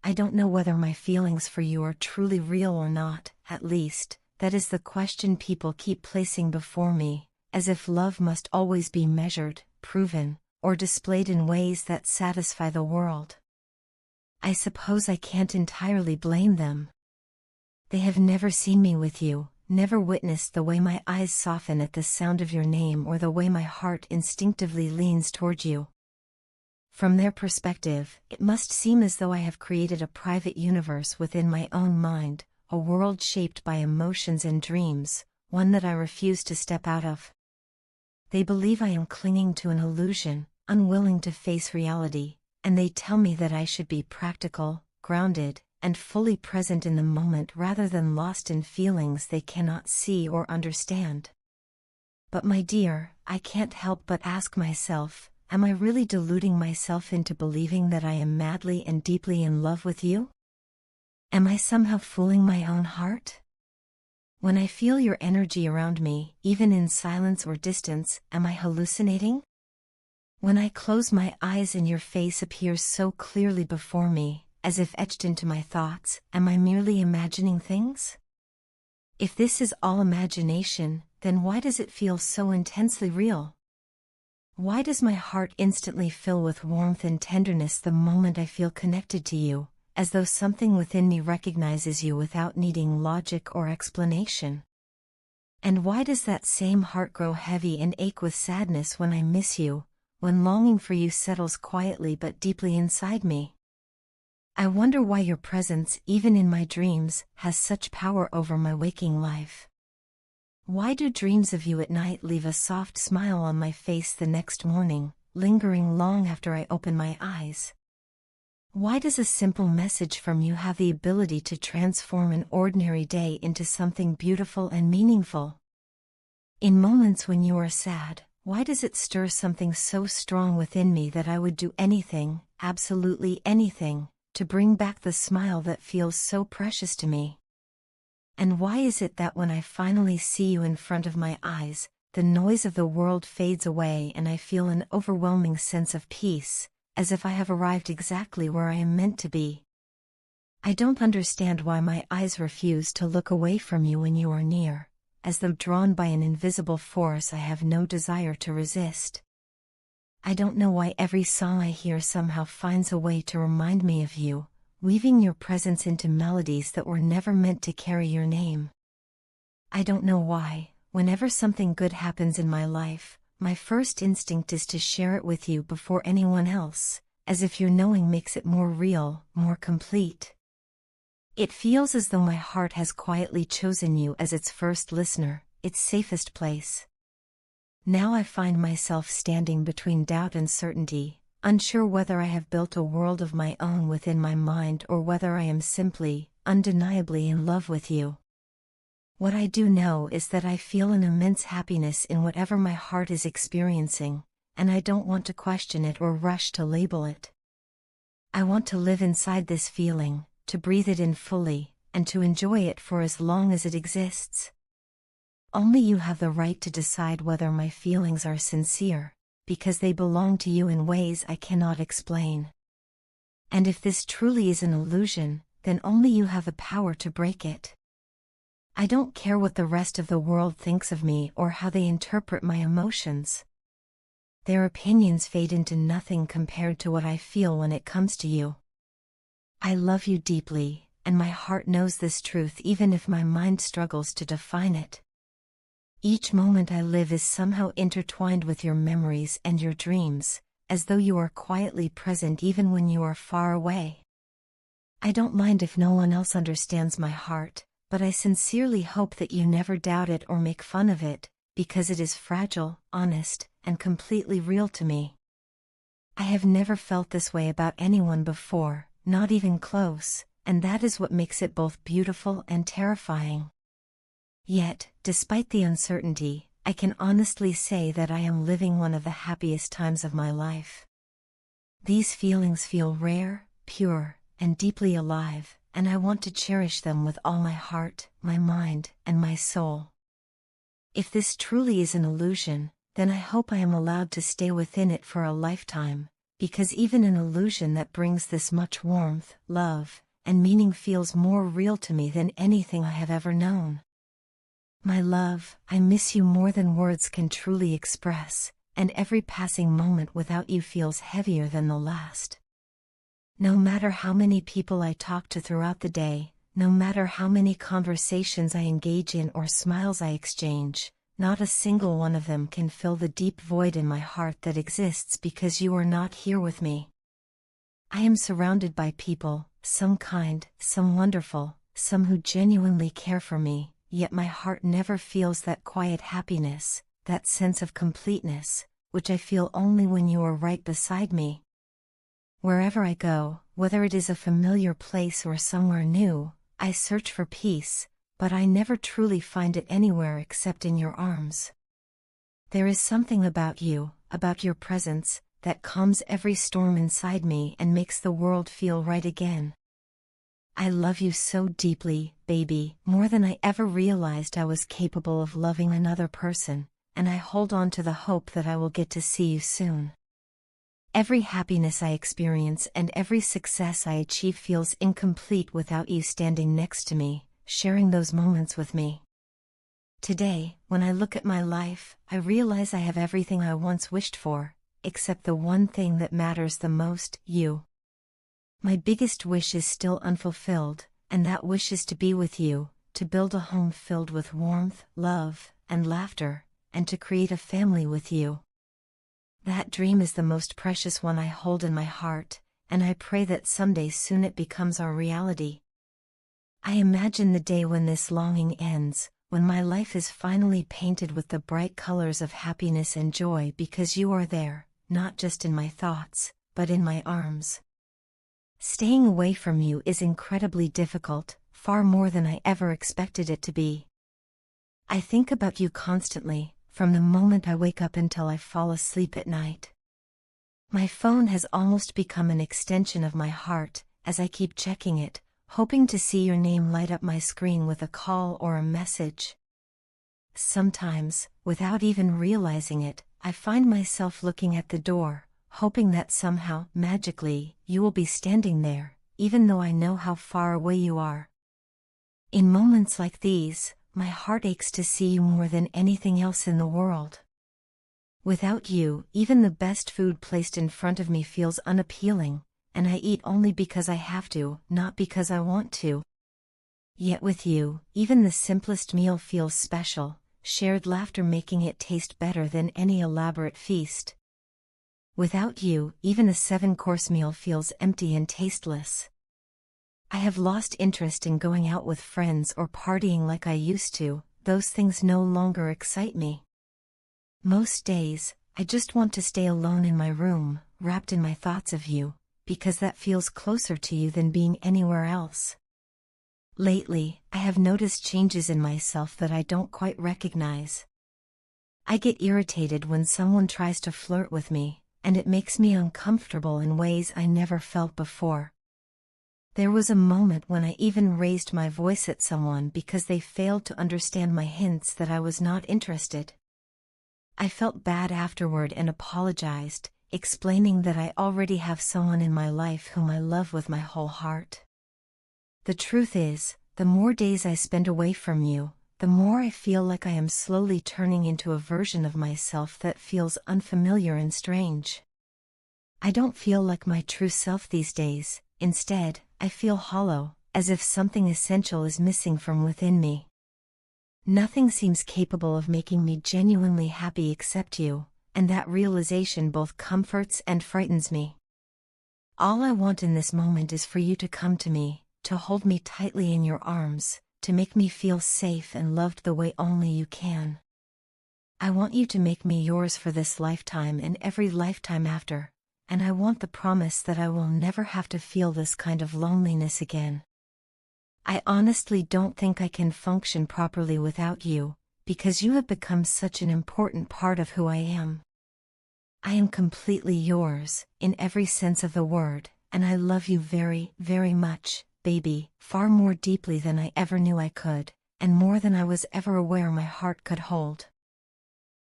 I don't know whether my feelings for you are truly real or not. At least, that is the question people keep placing before me, as if love must always be measured, proven, or displayed in ways that satisfy the world. I suppose I can't entirely blame them. They have never seen me with you, never witnessed the way my eyes soften at the sound of your name or the way my heart instinctively leans toward you. From their perspective, it must seem as though I have created a private universe within my own mind, a world shaped by emotions and dreams, one that I refuse to step out of. They believe I am clinging to an illusion, unwilling to face reality, and they tell me that I should be practical, grounded, and fully present in the moment rather than lost in feelings they cannot see or understand. But my dear, I can't help but ask myself, am I really deluding myself into believing that I am madly and deeply in love with you? Am I somehow fooling my own heart? When I feel your energy around me, even in silence or distance, am I hallucinating? When I close my eyes and your face appears so clearly before me, as if etched into my thoughts, am I merely imagining things? If this is all imagination, then why does it feel so intensely real? Why does my heart instantly fill with warmth and tenderness the moment I feel connected to you, as though something within me recognizes you without needing logic or explanation? And why does that same heart grow heavy and ache with sadness when I miss you, when longing for you settles quietly but deeply inside me? I wonder why your presence, even in my dreams, has such power over my waking life. Why do dreams of you at night leave a soft smile on my face the next morning, lingering long after I open my eyes? Why does a simple message from you have the ability to transform an ordinary day into something beautiful and meaningful? In moments when you are sad, why does it stir something so strong within me that I would do anything, absolutely anything, to bring back the smile that feels so precious to me? And why is it that when I finally see you in front of my eyes, the noise of the world fades away and I feel an overwhelming sense of peace, as if I have arrived exactly where I am meant to be? I don't understand why my eyes refuse to look away from you when you are near, as though drawn by an invisible force I have no desire to resist. I don't know why every song I hear somehow finds a way to remind me of you, weaving your presence into melodies that were never meant to carry your name. I don't know why, whenever something good happens in my life, my first instinct is to share it with you before anyone else, as if your knowing makes it more real, more complete. It feels as though my heart has quietly chosen you as its first listener, its safest place. Now I find myself standing between doubt and certainty, unsure whether I have built a world of my own within my mind or whether I am simply, undeniably in love with you. What I do know is that I feel an immense happiness in whatever my heart is experiencing, and I don't want to question it or rush to label it. I want to live inside this feeling, to breathe it in fully, and to enjoy it for as long as it exists. Only you have the right to decide whether my feelings are sincere, because they belong to you in ways I cannot explain. And if this truly is an illusion, then only you have the power to break it. I don't care what the rest of the world thinks of me or how they interpret my emotions. Their opinions fade into nothing compared to what I feel when it comes to you. I love you deeply, and my heart knows this truth even if my mind struggles to define it. Each moment I live is somehow intertwined with your memories and your dreams, as though you are quietly present even when you are far away. I don't mind if no one else understands my heart, but I sincerely hope that you never doubt it or make fun of it, because it is fragile, honest, and completely real to me. I have never felt this way about anyone before, not even close, and that is what makes it both beautiful and terrifying. Yet, despite the uncertainty, I can honestly say that I am living one of the happiest times of my life. These feelings feel rare, pure, and deeply alive, and I want to cherish them with all my heart, my mind, and my soul. If this truly is an illusion, then I hope I am allowed to stay within it for a lifetime, because even an illusion that brings this much warmth, love, and meaning feels more real to me than anything I have ever known. My love, I miss you more than words can truly express, and every passing moment without you feels heavier than the last. No matter how many people I talk to throughout the day, no matter how many conversations I engage in or smiles I exchange, not a single one of them can fill the deep void in my heart that exists because you are not here with me. I am surrounded by people, some kind, some wonderful, some who genuinely care for me, yet my heart never feels that quiet happiness, that sense of completeness, which I feel only when you are right beside me. Wherever I go, whether it is a familiar place or somewhere new, I search for peace, but I never truly find it anywhere except in your arms. There is something about you, about your presence, that calms every storm inside me and makes the world feel right again. I love you so deeply, baby, more than I ever realized I was capable of loving another person, and I hold on to the hope that I will get to see you soon. Every happiness I experience and every success I achieve feels incomplete without you standing next to me, sharing those moments with me. Today, when I look at my life, I realize I have everything I once wished for, except the one thing that matters the most, you. My biggest wish is still unfulfilled, and that wish is to be with you, to build a home filled with warmth, love, and laughter, and to create a family with you. That dream is the most precious one I hold in my heart, and I pray that someday soon it becomes our reality. I imagine the day when this longing ends, when my life is finally painted with the bright colors of happiness and joy because you are there, not just in my thoughts, but in my arms. Staying away from you is incredibly difficult, far more than I ever expected it to be. I think about you constantly, from the moment I wake up until I fall asleep at night. My phone has almost become an extension of my heart, as I keep checking it, hoping to see your name light up my screen with a call or a message. Sometimes, without even realizing it, I find myself looking at the door, hoping that somehow, magically, you will be standing there, even though I know how far away you are. In moments like these, my heart aches to see you more than anything else in the world. Without you, even the best food placed in front of me feels unappealing, and I eat only because I have to, not because I want to. Yet with you, even the simplest meal feels special, shared laughter making it taste better than any elaborate feast. Without you, even a 7-course meal feels empty and tasteless. I have lost interest in going out with friends or partying like I used to, those things no longer excite me. Most days, I just want to stay alone in my room, wrapped in my thoughts of you, because that feels closer to you than being anywhere else. Lately, I have noticed changes in myself that I don't quite recognize. I get irritated when someone tries to flirt with me, and it makes me uncomfortable in ways I never felt before. There was a moment when I even raised my voice at someone because they failed to understand my hints that I was not interested. I felt bad afterward and apologized, explaining that I already have someone in my life whom I love with my whole heart. The truth is, the more days I spend away from you, the more I feel like I am slowly turning into a version of myself that feels unfamiliar and strange. I don't feel like my true self these days. Instead, I feel hollow, as if something essential is missing from within me. Nothing seems capable of making me genuinely happy except you, and that realization both comforts and frightens me. All I want in this moment is for you to come to me, to hold me tightly in your arms, to make me feel safe and loved the way only you can. I want you to make me yours for this lifetime and every lifetime after, and I want the promise that I will never have to feel this kind of loneliness again. I honestly don't think I can function properly without you, because you have become such an important part of who I am. I am completely yours, in every sense of the word, and I love you very, very much, baby, far more deeply than I ever knew I could, and more than I was ever aware my heart could hold.